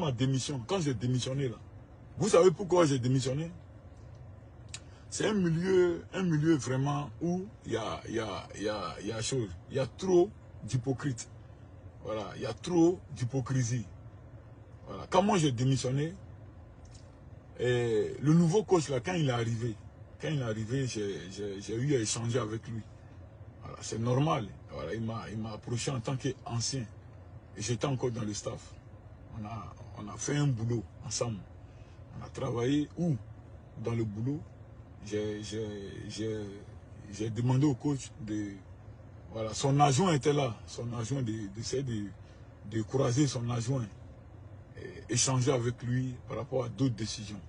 Ma démission, quand j'ai démissionné là, vous savez pourquoi j'ai démissionné? C'est un milieu vraiment où il y a chose, il y a trop d'hypocrites. Voilà, il y a trop d'hypocrisie. Voilà. Quand moi j'ai démissionné, et le nouveau coach là, quand il est arrivé, j'ai eu à échanger avec lui. Voilà, c'est normal. Voilà, il m'a approché en tant qu'ancien. Et j'étais encore dans le staff. On a fait un boulot ensemble. On a travaillé où? Dans le boulot, j'ai demandé au coach de... Voilà, son adjoint était là. Son adjoint d'essayer de croiser son adjoint. Et échanger avec lui par rapport à d'autres décisions.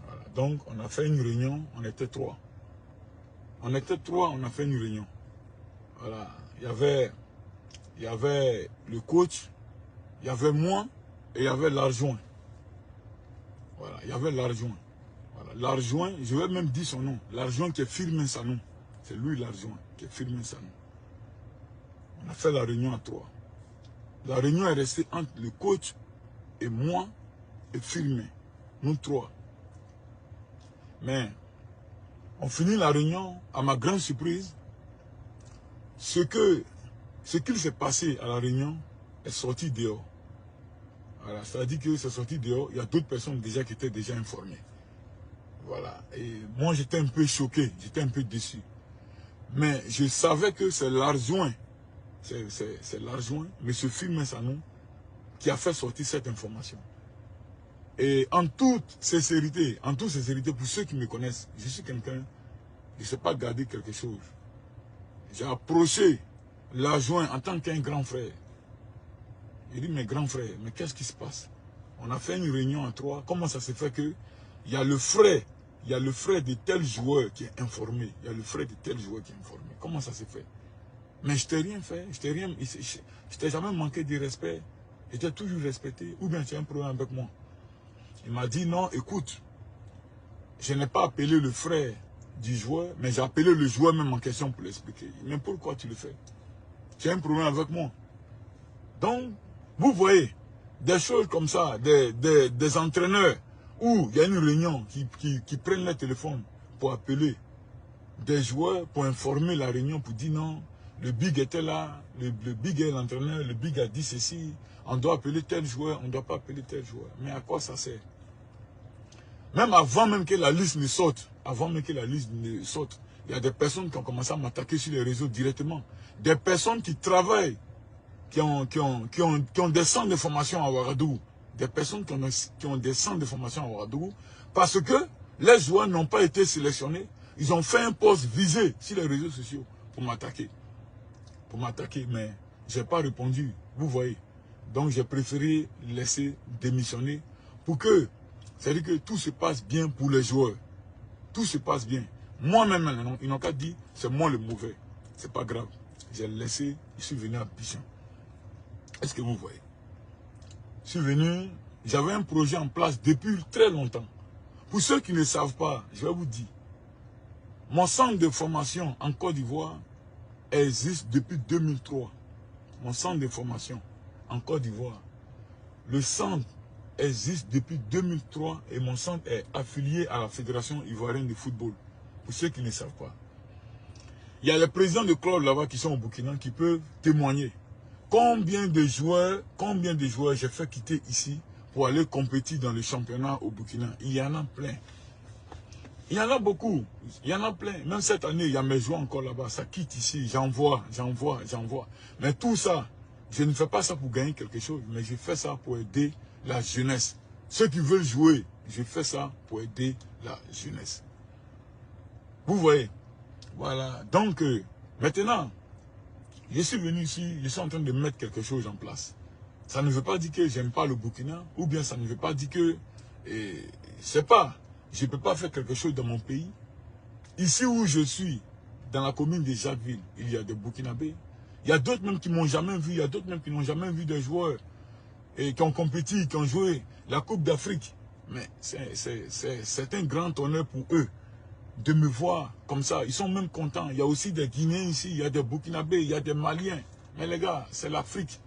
Voilà, donc, on a fait une réunion, on était 3. On était 3, on a fait une réunion. Voilà, il y avait le coach, il y avait moi et il y avait l'adjoint. Voilà, il y avait l'adjoint. Voilà, l'adjoint, je vais même dire son nom. L'adjoint qui est Firmin Sanou. C'est lui l'adjoint qui est Firmin Sanou. On a fait la réunion à 3. La réunion est restée entre le coach et moi et Firmin. Nous 3. Mais on finit la réunion, à ma grande surprise, ce qu'il s'est passé à la réunion est sorti dehors. Voilà, c'est-à-dire que c'est sorti dehors, il y a d'autres personnes déjà qui étaient déjà informées. Voilà, et moi j'étais un peu choqué, j'étais un peu déçu. Mais je savais que c'est l'adjoint, c'est l'adjoint, M. Firmin Sanou, qui a fait sortir cette information. Et en toute sincérité, pour ceux qui me connaissent, je suis quelqu'un, je ne sais pas garder quelque chose. J'ai approché l'adjoint en tant qu'un grand frère. J'ai dit, mes grands frères, mais qu'est-ce qui se passe? On a fait une réunion à 3. Comment ça se fait que il y a le frère de tel joueur qui est informé. Il y a le frère de tel joueur qui est informé. Comment ça se fait? Mais je t'ai rien fait. Je t'ai jamais manqué de respect. J'étais toujours respecté. Ou bien tu as un problème avec moi? Il m'a dit, non, écoute, je n'ai pas appelé le frère du joueur, mais j'ai appelé le joueur même en question pour l'expliquer. Mais pourquoi tu le fais? Tu as un problème avec moi? Donc, vous voyez, des choses comme ça, des entraîneurs où il y a une réunion qui prennent le téléphone pour appeler des joueurs, pour informer la réunion, pour dire non, le Big était là, le Big est l'entraîneur, le Big a dit ceci, on doit appeler tel joueur, on ne doit pas appeler tel joueur. Mais à quoi ça sert? Même avant même que la liste ne sorte, il y a des personnes qui ont commencé à m'attaquer sur les réseaux directement. Des personnes qui travaillent, qui ont des centres de formation à Ouagadougou. Des personnes qui ont des centres de formation à Ouagadougou. Parce que les joueurs n'ont pas été sélectionnés. Ils ont fait un post visé sur les réseaux sociaux pour m'attaquer. Mais je n'ai pas répondu. Vous voyez. Donc j'ai préféré laisser démissionner pour que, c'est-à-dire que tout se passe bien pour les joueurs. Tout se passe bien. Moi-même, ils n'ont qu'à dire, c'est moi le mauvais. C'est pas grave. J'ai laissé, je suis venu à Abidjan. Est-ce que vous voyez? Je suis venu, j'avais un projet en place depuis très longtemps. Pour ceux qui ne savent pas, je vais vous dire, mon centre de formation en Côte d'Ivoire existe depuis 2003. Mon centre de formation en Côte d'Ivoire. Le centre existe depuis 2003 et mon centre est affilié à la Fédération ivoirienne de football. Pour ceux qui ne savent pas. Il y a les présidents de clubs là-bas qui sont au Burkina qui peuvent témoigner. Combien de joueurs j'ai fait quitter ici pour aller compétir dans le championnat au Burkina? Il y en a plein. Il y en a beaucoup. Il y en a plein. Même cette année, il y a mes joueurs encore là-bas. Ça quitte ici. J'envoie. Mais tout ça, je ne fais pas ça pour gagner quelque chose. Mais je fais ça pour aider la jeunesse. Ceux qui veulent jouer, je fais ça pour aider la jeunesse. Vous voyez? Voilà. Donc, maintenant, je suis venu ici, je suis en train de mettre quelque chose en place. Ça ne veut pas dire que j'aime pas le Burkina, ou bien ça ne veut pas dire que, c'est pas, je ne peux pas faire quelque chose dans mon pays. Ici où je suis, dans la commune de Jacquesville, il y a des Burkinabés. Il y a d'autres même qui m'ont jamais vu, il y a d'autres même qui n'ont jamais vu des joueurs et qui ont compétit, qui ont joué la Coupe d'Afrique. Mais c'est un grand honneur pour eux de me voir comme ça. Ils sont même contents. Il y a aussi des Guinéens ici, il y a des Burkinabés, il y a des Maliens. Mais les gars, c'est l'Afrique.